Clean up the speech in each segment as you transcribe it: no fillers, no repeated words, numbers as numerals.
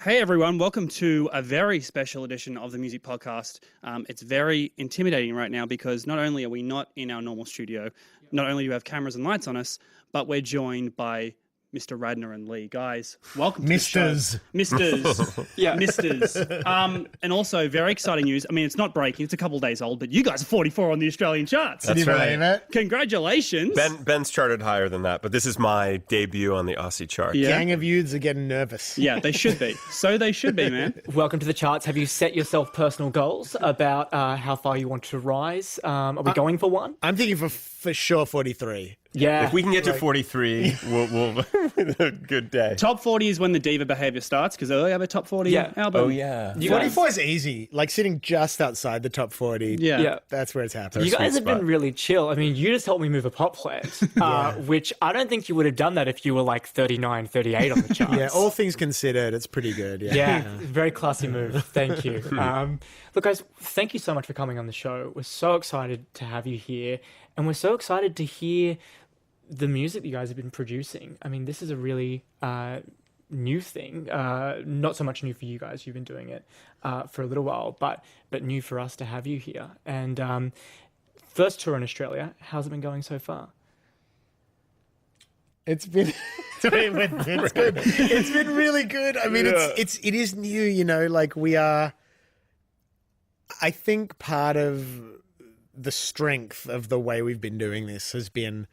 Hey everyone, welcome to a very special edition of the Music Podcast. It's very intimidating right now because not only are we not in our normal studio, not only do we have cameras and lights on us, but we're joined by Mr. Radnor and Lee. Guys, welcome to the show. Misters. Yeah. Misters. And also, very exciting news. I mean, it's not breaking. It's a couple of days old, but you guys are 44 on the Australian charts. That's right. Congratulations. Ben's charted higher than that, but this is my debut on the Aussie chart. Yeah. Gang of youths are getting nervous. Yeah, they should be. So they should be, man. Welcome to the charts. Have you set yourself personal goals about how far you want to rise? Are we going for one? I'm thinking for sure 43. Yeah. If we can get to 43, we'll a good day. Top 40 is when the diva behavior starts because they have a top 40 album. Oh, yeah. 44 is easy. Like sitting just outside the top 40. Yeah. That's where it's happening. You guys have been really chill. I mean, you just helped me move a pop plant, which I don't think you would have done that if you were like 39, 38 on the charts. Yeah, all things considered, it's pretty good. Yeah, very classy move. Thank you. Look, guys, thank you so much for coming on the show. We're so excited to have you here, and we're so excited to hear the music that you guys have been producing. I mean, this is a really new thing. Not so much new for you guys. You've been doing it for a little while, but new for us to have you here. And first tour in Australia, how's it been going so far? It's been it's good. It's been really good. I mean, it is new, you know, like we are. I think part of the strength of the way we've been doing this has been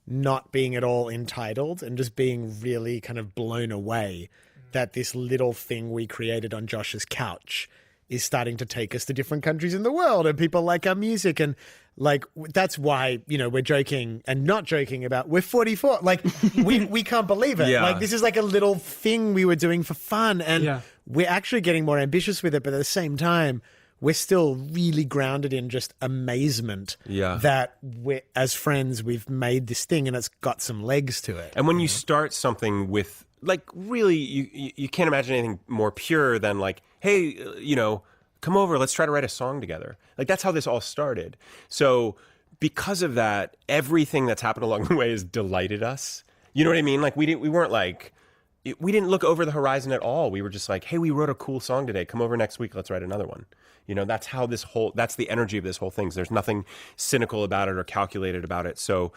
not being at all entitled and just being really kind of blown away that this little thing we created on Josh's couch is starting to take us to different countries in the world and people like our music. And like, that's why, you know, we're joking and not joking about we're 44. Like we can't believe it. Yeah. Like this is like a little thing we were doing for fun and we're actually getting more ambitious with it. But at the same time, we're still really grounded in just amazement that we're, as friends, we've made this thing and it's got some legs to it. And when you start something with, like, really, you can't imagine anything more pure than like, hey, you know, come over, let's try to write a song together. Like, that's how this all started. So because of that, everything that's happened along the way has delighted us. You know what I mean? Like, we didn't look over the horizon at all. We were just like, hey, we wrote a cool song today. Come over next week. Let's write another one. You know, that's how that's the energy of this whole thing. There's nothing cynical about it or calculated about it. So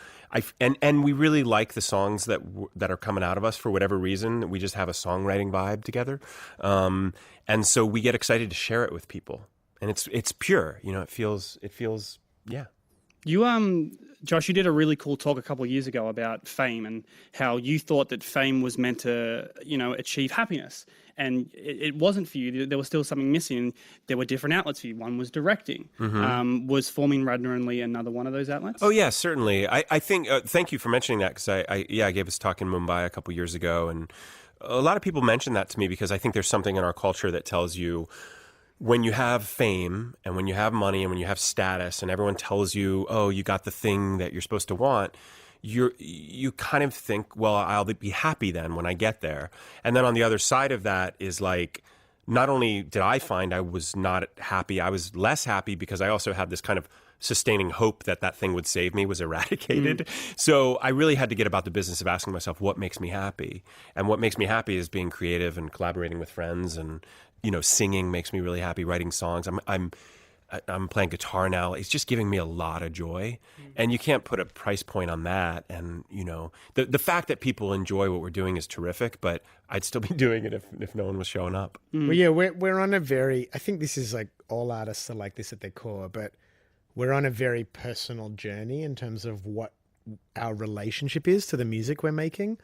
and we really like the songs that are coming out of us for whatever reason. We just have a songwriting vibe together. And so we get excited to share it with people. And it's pure, you know, it feels, yeah. You, Josh, you did a really cool talk a couple of years ago about fame and how you thought that fame was meant to, you know, achieve happiness. And it wasn't for you. There was still something missing. There were different outlets for you. One was directing. Was forming Radnor and Lee another one of those outlets? Oh, yeah, certainly. I think, thank you for mentioning that because I gave this talk in Mumbai a couple years ago. And a lot of people mention that to me because I think there's something in our culture that tells you, when you have fame and when you have money and when you have status and everyone tells you, oh, you got the thing that you're supposed to want, you kind of think, well, I'll be happy then when I get there. And then on the other side of that is like, not only did I find I was not happy, I was less happy because I also had this kind of sustaining hope that that thing would save me was eradicated. So I really had to get about the business of asking myself, what makes me happy? And what makes me happy is being creative and collaborating with friends, and you know, singing makes me really happy. Writing songs, I'm playing guitar now. It's just giving me a lot of joy, and you can't put a price point on that. And you know, the fact that people enjoy what we're doing is terrific. But I'd still be doing it if no one was showing up. Well, yeah, we're on a very. I think this is like all artists are like this at their core, but we're on a very personal journey in terms of what our relationship is to the music we're making.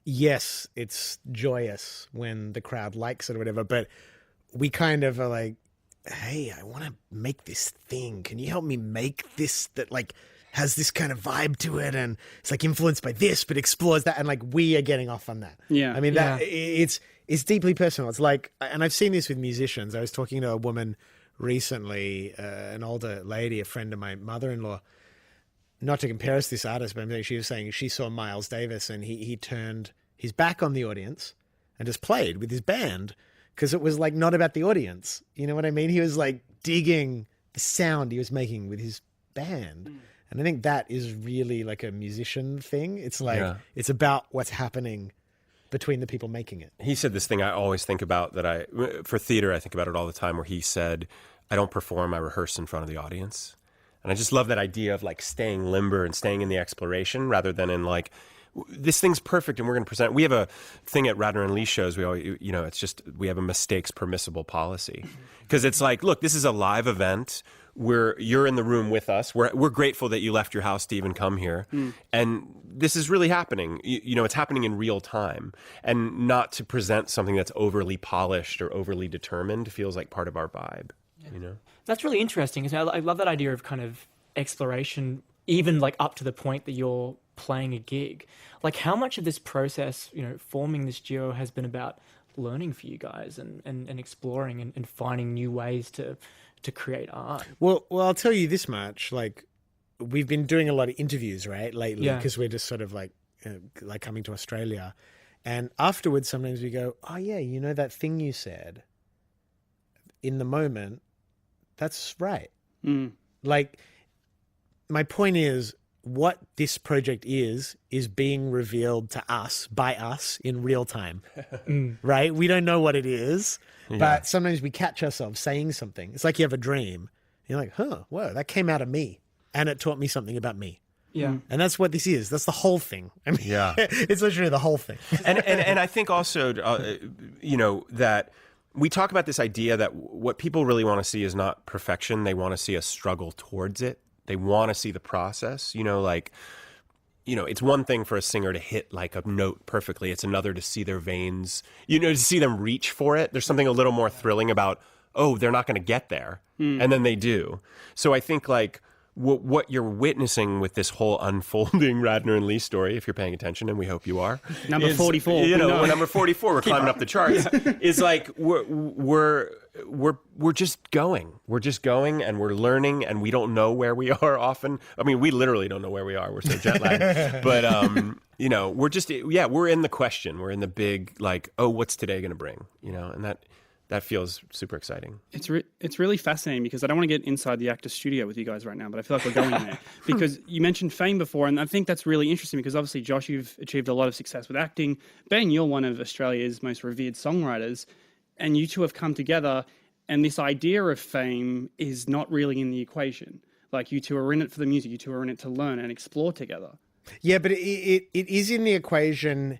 Yes, it's joyous when the crowd likes it or whatever, but we kind of are like, hey, I want to make this thing. Can you help me make this that like has this kind of vibe to it and it's like influenced by this but explores that, and like we are getting off on that. Yeah. I mean, that it's deeply personal. It's like, and I've seen this with musicians. I was talking to a woman recently, an older lady, a friend of my mother-in-law, not to compare us to this artist, but she was saying she saw Miles Davis and he turned his back on the audience and just played with his band because it was like not about the audience. You know what I mean? He was like digging the sound he was making with his band. And I think that is really like a musician thing. It's like, it's about what's happening between the people making it. He said this thing I always think about for theater, I think about it all the time, where he said, I don't perform, I rehearse in front of the audience. And I just love that idea of like staying limber and staying in the exploration rather than in like, this thing's perfect and we're going to present. We have a thing at Radnor and Lee shows. We always, it's just, we have a mistakes permissible policy. Because it's like, look, this is a live event where you're in the room with us. We're grateful that you left your house to even come here. And this is really happening. It's happening in real time. And not to present something that's overly polished or overly determined feels like part of our vibe, That's really interesting. 'Cause I love that idea of kind of exploration, even like up to the point that you're playing a gig. Like how much of this process, forming this duo has been about learning for you guys and exploring and finding new ways to create art? Well, I'll tell you this much. Like, we've been doing a lot of interviews, right, lately, because we're just sort of like coming to Australia. And afterwards, sometimes we go, oh, yeah, that thing you said in the moment, that's right. Like, my point is, what this project is being revealed to us by us in real time, right? We don't know what it is, but sometimes we catch ourselves saying something. It's like you have a dream. You're like, whoa, that came out of me. And it taught me something about me. Yeah. And that's what this is. That's the whole thing. I mean, it's literally the whole thing. and I think also, that we talk about this idea that what people really want to see is not perfection. They want to see a struggle towards it. They want to see the process, it's one thing for a singer to hit like a note perfectly. It's another to see their veins, to see them reach for it. There's something a little more thrilling about, they're not going to get there. And then they do. So I think like what you're witnessing with this whole unfolding Radnor and Lee story, if you're paying attention, and we hope you are. Number 44. Number 44, we're climbing up the charts. Is like we're just going. We're just going and we're learning and we don't know where we are often. I mean, we literally don't know where we are. We're so jet lagged. But, we're just, we're in the question. We're in the big, like, what's today going to bring? And that feels super exciting. It's really fascinating because I don't want to get inside the actor's studio with you guys right now, but I feel like we're going there. Because you mentioned fame before, and I think that's really interesting because obviously, Josh, you've achieved a lot of success with acting. Ben, you're one of Australia's most revered songwriters, and you two have come together, and this idea of fame is not really in the equation. Like, you two are in it for the music, you two are in it to learn and explore together. Yeah, but it is in the equation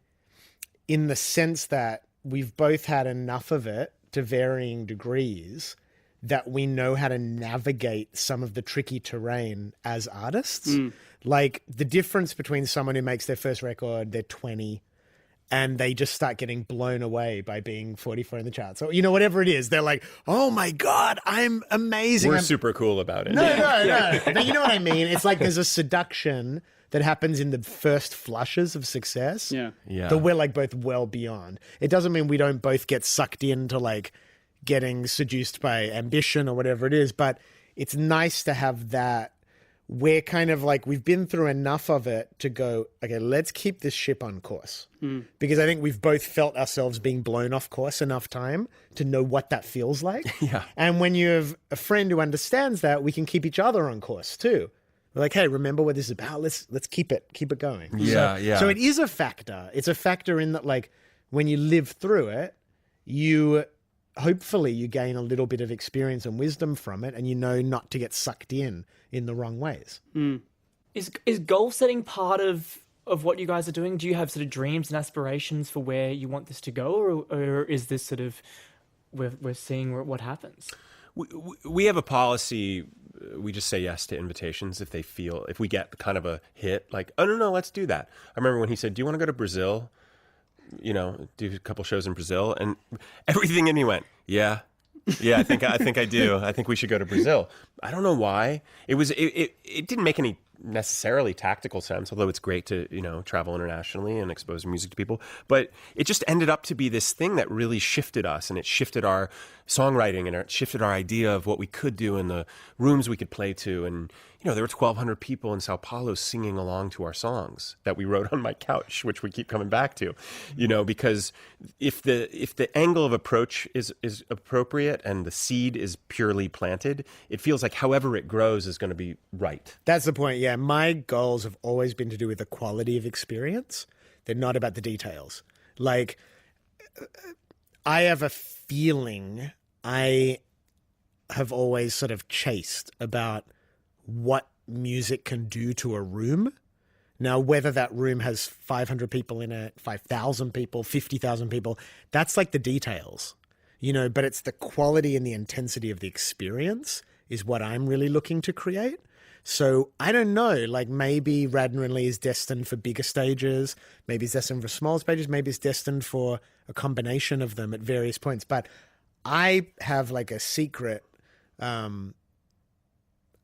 in the sense that we've both had enough of it to varying degrees that we know how to navigate some of the tricky terrain as artists. Like the difference between someone who makes their first record, they're 20, and they just start getting blown away by being 44 in the charts. So, whatever it is, they're like, oh my God, I'm amazing. We're super cool about it. No. But you know what I mean? It's like there's a seduction that happens in the first flushes of success that we're like both well beyond. It doesn't mean we don't both get sucked into like getting seduced by ambition or whatever it is, but it's nice to have that. We're kind of like, we've been through enough of it to go, okay, let's keep this ship on course. Because I think we've both felt ourselves being blown off course enough time to know what that feels like. And when you have a friend who understands that, we can keep each other on course too. We're like, hey, remember what this is about? Let's keep it going. So it is a factor. It's a factor in that, like, when you live through it, hopefully you gain a little bit of experience and wisdom from it, and you know not to get sucked in the wrong ways. Is goal setting part of what you guys are doing? Do you have sort of dreams and aspirations for where you want this to go, or is this sort of we're seeing what happens? We have a policy. We just say yes to invitations if we get kind of a hit, like, oh, no, let's do that. I remember when he said, do you want to go to Brazil? Do a couple shows in Brazil, and everything in me went, yeah, I think I do. I think we should go to Brazil. I don't know why. It didn't make any necessarily tactical sense, although it's great to, travel internationally and expose music to people. But it just ended up to be this thing that really shifted us, and it shifted our songwriting, and it shifted our idea of what we could do in the rooms we could play to. And, there were 1,200 people in Sao Paulo singing along to our songs that we wrote on my couch, which we keep coming back to, because if the angle of approach is appropriate and the seed is purely planted, it feels like however it grows is going to be right. That's the point. Yeah. My goals have always been to do with the quality of experience. They're not about the details. Like, I have a feeling I have always sort of chased about what music can do to a room. Now, whether that room has 500 people in it, 5,000 people, 50,000 people, that's like the details, you know, but it's the quality and the intensity of the experience is what I'm really looking to create. So I don't know, like maybe Radnor and Lee is destined for bigger stages, maybe it's destined for smaller stages, maybe it's destined for a combination of them at various points. But I have like a secret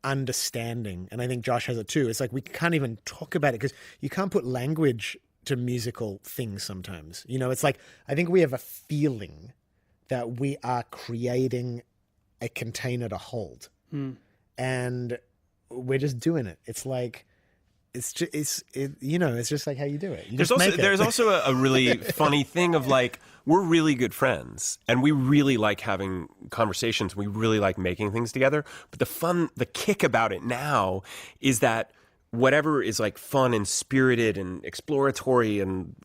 understanding, and I think Josh has it too. It's like we can't even talk about it because you can't put language to musical things sometimes. You know, it's like I think we have a feeling that we are creating a container to hold. And we're just doing it. It's like it's just like how you do it. There's also a really funny thing of like, we're really good friends and we really like having conversations. We really like making things together. But the kick about it now is that whatever is like fun and spirited and exploratory and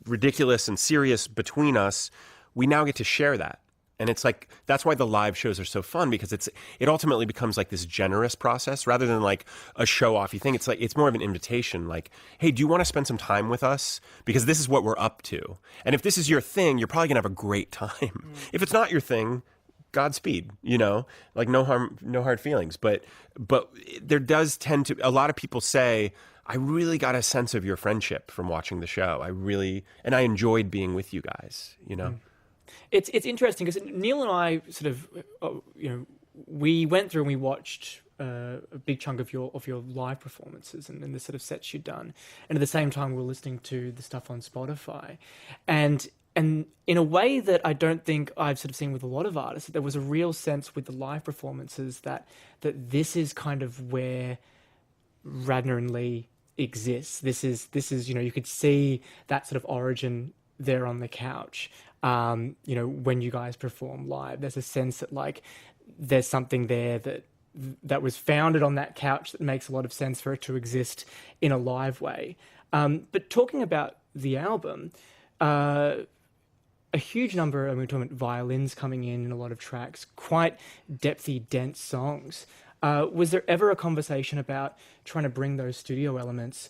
ridiculous and serious between us, we now get to share that. And it's like, that's why the live shows are so fun, because it ultimately becomes like this generous process rather than like a show-offy thing. It's like, it's more of an invitation. Like, hey, do you want to spend some time with us? Because this is what we're up to. And if this is your thing, you're probably gonna have a great time. If it's not your thing, Godspeed, you know, like no harm, no hard feelings. But there does tend to, a lot of people say, I really got a sense of your friendship from watching the show. And I enjoyed being with you guys, you know? It's interesting because Neil and I sort of, we went through and we watched a big chunk of your live performances and the sort of sets you'd done, and at the same time we were listening to the stuff on Spotify, and in a way that I don't think I've sort of seen with a lot of artists, there was a real sense with the live performances that this is kind of where Radnor and Lee exists. This is you could see that sort of origin there on the couch. When you guys perform live, there's a sense that like there's something there that was founded on that couch that makes a lot of sense for it to exist in a live way. But talking about the album, a huge number, we're talking about violins coming in a lot of tracks, quite depthy, dense songs. Was there ever a conversation about trying to bring those studio elements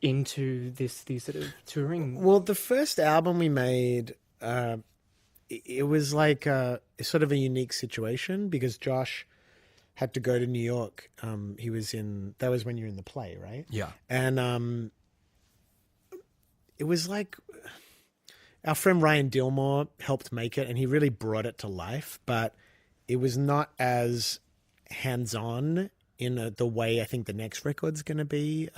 into these sort of touring? Well, the first album we made, it was like sort of a unique situation because Josh had to go to New York. That was when you were in the play, right? Yeah. And it was like our friend Ryan Dillmore helped make it, and he really brought it to life, but it was not as hands-on in the way I think the next record's going to be.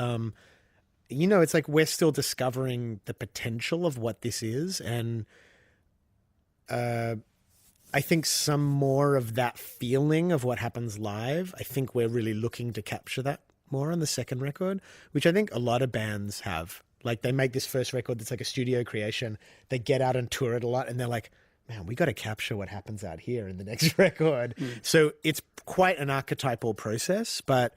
It's like we're still discovering the potential of what this is, and I think some more of that feeling of what happens live, I think we're really looking to capture that more on the second record, which I think a lot of bands have. Like they make this first record that's like a studio creation, they get out and tour it a lot, and they're like, man, we got to capture what happens out here in the next record. So it's quite an archetypal process, but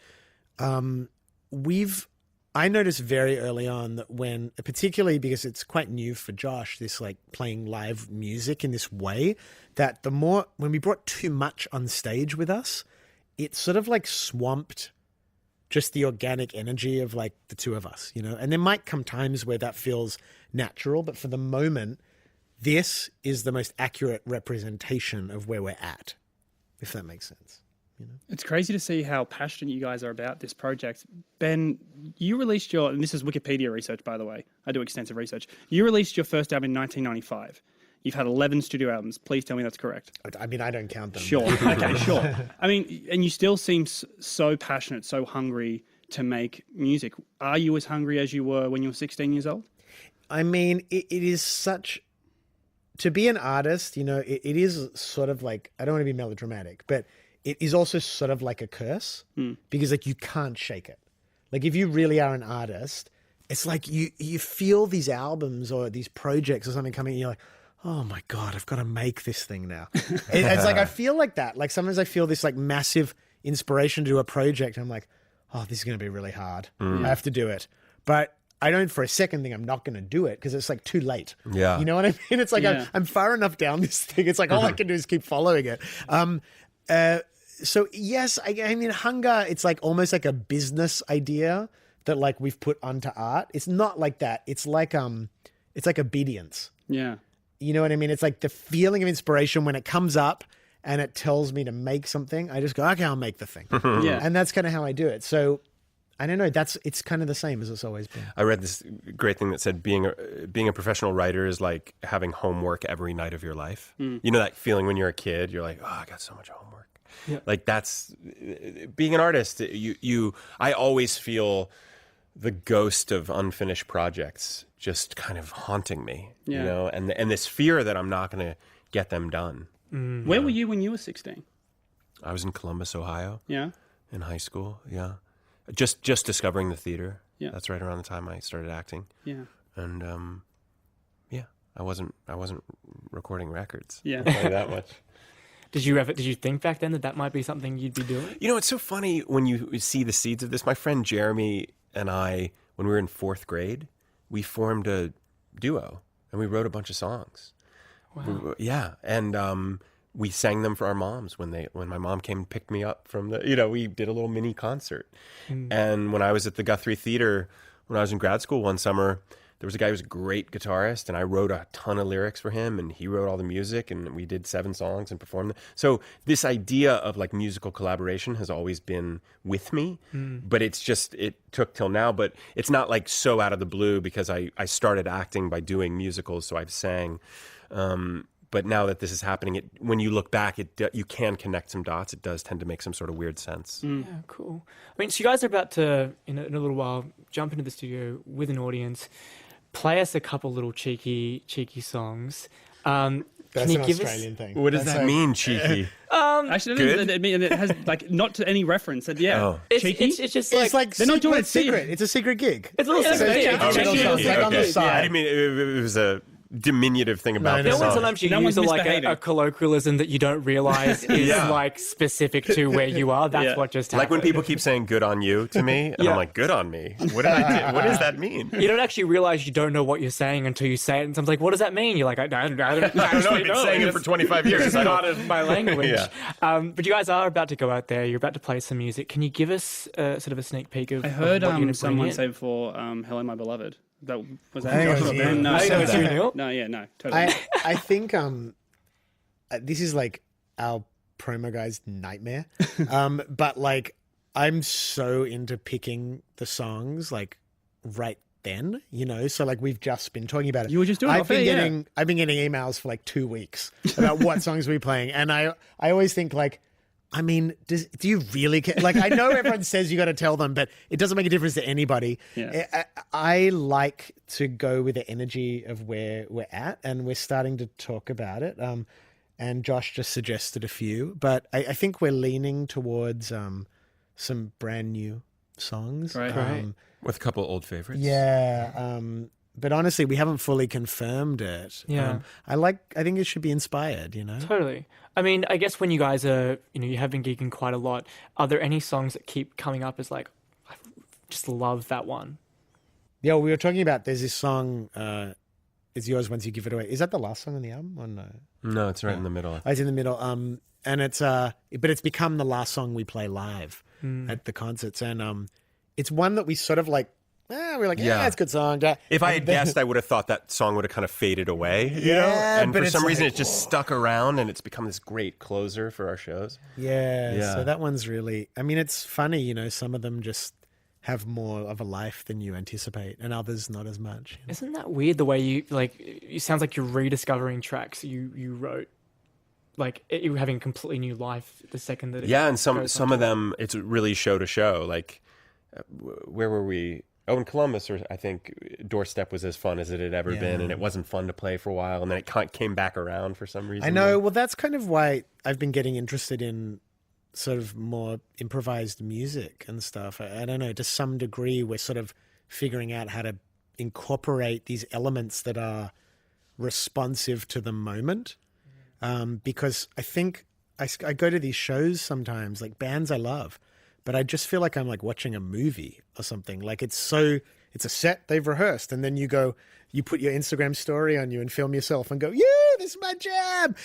I noticed very early on that particularly because it's quite new for Josh, this like playing live music in this way, that when we brought too much on stage with us, it sort of like swamped just the organic energy of like the two of us, you know? And there might come times where that feels natural, but for the moment, this is the most accurate representation of where we're at, if that makes sense. You know? It's crazy to see how passionate you guys are about this project. Ben, you released and this is Wikipedia research, by the way. I do extensive research. You released your first album in 1995. You've had 11 studio albums. Please tell me that's correct. I mean, I don't count them. Sure. Okay, sure. I mean, and you still seem so passionate, so hungry to make music. Are you as hungry as you were when you were 16 years old? I mean, it is such... To be an artist, you know, it is sort of like... I don't want to be melodramatic, but it is also sort of like a curse because like you can't shake it. Like if you really are an artist, it's like you feel these albums or these projects or something coming and you're like, oh my God, I've got to make this thing now. It's like, I feel like that. Like sometimes I feel this like massive inspiration to do a project. And I'm like, oh, this is going to be really hard. I have to do it. But I don't for a second think I'm not going to do it because it's like too late. Yeah. You know what I mean? It's like Yeah. I'm far enough down this thing. It's like all I can do is keep following it. So yes, I mean, hunger, it's like almost like a business idea that like we've put onto art. It's not like that. It's like obedience. Yeah. You know what I mean? It's like the feeling of inspiration when it comes up and it tells me to make something. I just go, okay, I'll make the thing. Yeah. And that's kind of how I do it. So I don't know. It's kind of the same as it's always been. I read this great thing that said being a professional writer is like having homework every night of your life. You know that feeling when you're a kid, you're like, oh, I got so much homework. Yeah. Like that's being an artist. I always feel the ghost of unfinished projects just kind of haunting me, Yeah. you know, and this fear that I'm not going to get them done. Where were you when you were 16? I was in Columbus, Ohio, Yeah. in high school. Yeah, just discovering the theater. Yeah. That's right around the time I started acting. Yeah. And yeah, I wasn't recording records. Yeah. I'll tell you that much. Did you think back then that might be something you'd be doing? You know, it's so funny when you see the seeds of this. My friend Jeremy and I, when we were in 4th grade, we formed a duo and we wrote a bunch of songs. Wow. Yeah, and we sang them for our moms when my mom came and picked me up from we did a little mini concert. And when I was at the Guthrie Theater, when I was in grad school one summer, there was a guy who was a great guitarist, and I wrote a ton of lyrics for him, and he wrote all the music, and we did 7 songs and performed them. So this idea of like musical collaboration has always been with me, but it took till now, but it's not like so out of the blue because I started acting by doing musicals, so I've sang. But now that this is happening, when you look back, you can connect some dots. It does tend to make some sort of weird sense. Yeah, cool. I mean, so you guys are about to, in a little while, jump into the studio with an audience, play us a couple little cheeky songs. Can That's you an give Australian thing. What does That's that mean, cheeky? Actually, Good. I mean, it has like not to any reference. Yeah. Oh. Cheeky. It's just It's like They're not doing it's it secret. It's a secret gig. it's a little Yeah, secret. yeah, It's yeah, cheeky. yeah, It's like on the side. I didn't mean it was a diminutive thing about No, the no, The only no. song. sometimes you No use one's like misbehaving. a colloquialism that you don't realize is Yeah. like specific to where you are. That's Yeah. what just happened. Like when people keep saying "good on you" to me, and Yeah. I'm like, "Good on me." What did I do? What does that mean? You don't actually realize you don't know what you're saying until you say it, and someone's like, "What does that mean?" You're like, "I don't I don't know. I've been saying it for 25 years. It's I part don't. of my language." Yeah. But you guys are about to go out there. You're about to play some music. Can you give us sort of a sneak peek of? I heard of what you're gonna someone bring in? say before, "Hello, my beloved." That was that. I think Josh it was or you. Ben? No, I think it was you, Neil. no, yeah, no, totally. I think this is like our promo guy's nightmare. But like I'm so into picking the songs like right then, you know. So like we've just been talking about it. You were just doing it I've off been air, yeah. getting emails for like 2 weeks about what songs we're playing, and I always think like, I mean, do you really care? Like, I know everyone says you got to tell them, but it doesn't make a difference to anybody. Yeah. I like to go with the energy of where we're at, and we're starting to talk about it. And Josh just suggested a few, but I think we're leaning towards some brand new songs. Right. With a couple old favorites. Yeah. But honestly, we haven't fully confirmed it. Yeah. I think it should be inspired, you know? Totally. I mean, I guess when you guys are, you have been gigging quite a lot. Are there any songs that keep coming up as like, I just love that one? Yeah, we were talking about, there's this song, It's Yours Once You Give It Away. Is that the last song on the album or no? No, it's right in the middle. Oh, it's in the middle. And it's, but it's become the last song we play live at the concerts. And it's one that we sort of like, we're like, yeah, it's a good song. If I had guessed, I would have thought that song would have kind of faded away, you know? And but for it's some reason, like- it just stuck around, and it's become this great closer for our shows. Yeah, so that one's really, I mean, it's funny, you know, some of them just have more of a life than you anticipate, and others not as much. You know? Isn't that weird the way you, like, it sounds like you're rediscovering tracks you wrote? Like, you're having a completely new life the second that it Yeah, and goes some onto of them, it's really show to show. Like, where were we? Oh, in Columbus, or I think Doorstep was as fun as it had ever been, and it wasn't fun to play for a while, and then it came back around for some reason. I know, well, that's kind of why I've been getting interested in sort of more improvised music and stuff. I don't know, to some degree, we're sort of figuring out how to incorporate these elements that are responsive to the moment. Because I think I go to these shows sometimes, like bands I love, but I just feel like I'm like watching a movie or something. Like it's it's a set they've rehearsed, and then you put your Instagram story on you and film yourself and go, yeah, this is my jam,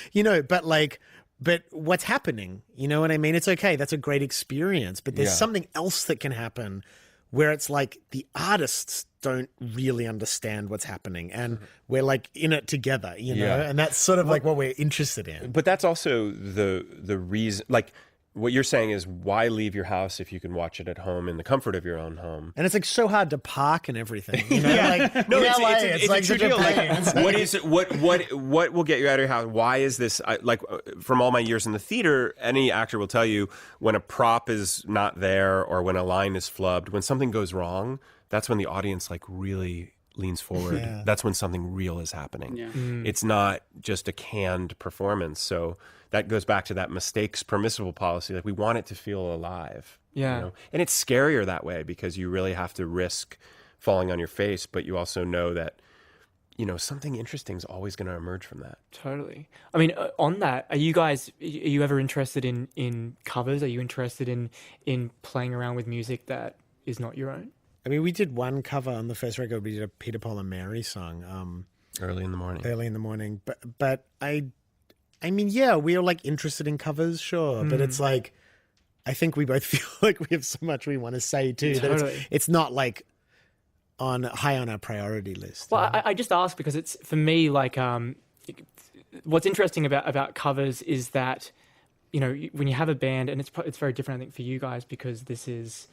but what's happening? You know what I mean? It's okay. That's a great experience, but there's something else that can happen where it's like the artists don't really understand what's happening, and we're like in it together, you know? And that's sort of like what we're interested in. But that's also the reason, like what you're saying is, why leave your house if you can watch it at home in the comfort of your own home? And it's like so hard to park and everything, you know? Like, no, it's like a true deal. What is it? What will get you out of your house? Why is this? From all my years in the theater, any actor will tell you when a prop is not there or when a line is flubbed, when something goes wrong, that's when the audience like really leans forward. Yeah. That's when something real is happening. Yeah. It's not just a canned performance. So that goes back to that mistakes permissible policy. Like, we want it to feel alive. Yeah. You know? And it's scarier that way because you really have to risk falling on your face, but you also know that, you know, something interesting is always going to emerge from that. Totally. I mean, on that, are you ever interested in covers? Are you interested in playing around with music that is not your own? I mean, we did one cover on the first record. We did a Peter, Paul and Mary song. Early in the morning. But I mean, yeah, we are like interested in covers, sure. But it's like, I think we both feel like we have so much we want to say too. Totally. That it's not like high on our priority list. Well, I just ask because it's, for me, like, what's interesting about covers is that, you know, when you have a band, and it's very different, I think, for you guys, because this is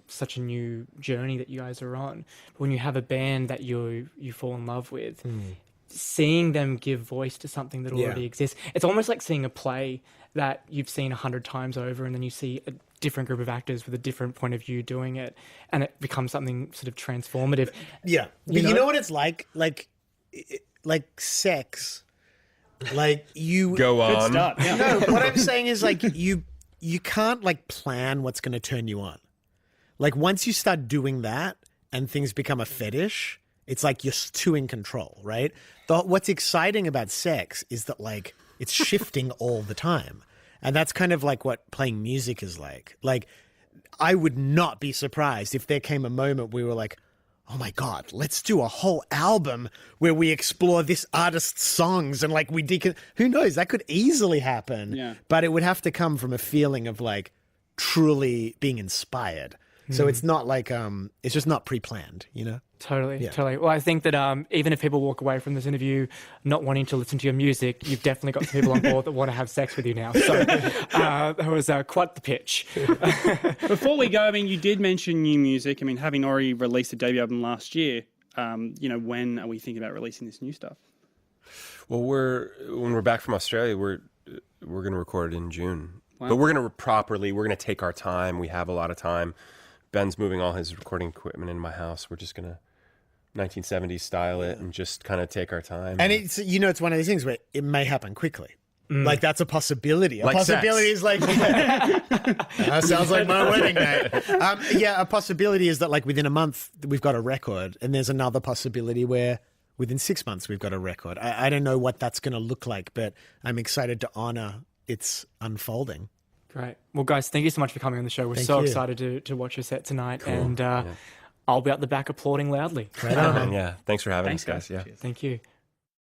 such a new journey that you guys are on. But when you have a band that you fall in love with, seeing them give voice to something that already exists, it's almost like seeing a play that you've seen 100 times over, and then you see a different group of actors with a different point of view doing it, and it becomes something sort of transformative. Yeah. But you know what it's like? Like sex. Like you Go on. Good start. Yeah. No, what I'm saying is like you can't like plan what's going to turn you on. Like once you start doing that and things become a fetish, it's like you're too in control, right? What's exciting about sex is that like it's shifting all the time. And that's kind of like what playing music is like. Like I would not be surprised if there came a moment where we were like, oh my God, let's do a whole album where we explore this artist's songs and like who knows, that could easily happen. Yeah. But it would have to come from a feeling of like truly being inspired. So it's not like, it's just not pre-planned, you know? Totally, Yeah. totally. Well, I think that even if people walk away from this interview not wanting to listen to your music, you've definitely got some people on board that want to have sex with you now. So that was quite the pitch. Before we go, I mean, you did mention new music. I mean, having already released a debut album last year, you know, when are we thinking about releasing this new stuff? Well, when we're back from Australia, we're going to record it in June. Wow. But we're going to take our time. We have a lot of time. Ben's moving all his recording equipment into my house. We're just going to 1970s style it and just kind of take our time. And it's, you know, it's one of these things where it may happen quickly. Like that's a possibility. A Like possibility sex. is like, that sounds like my wedding night. Yeah, a possibility is that like within a month we've got a record, and there's another possibility where within 6 months we've got a record. I don't know what that's going to look like, but I'm excited to honor its unfolding. Great. Well, guys, thank you so much for coming on the show. We're Thank so you. excited to watch your set tonight. Cool. And I'll be at the back applauding loudly. Right on. Yeah, thanks for having us, Thanks, guys. Yeah. Thank you.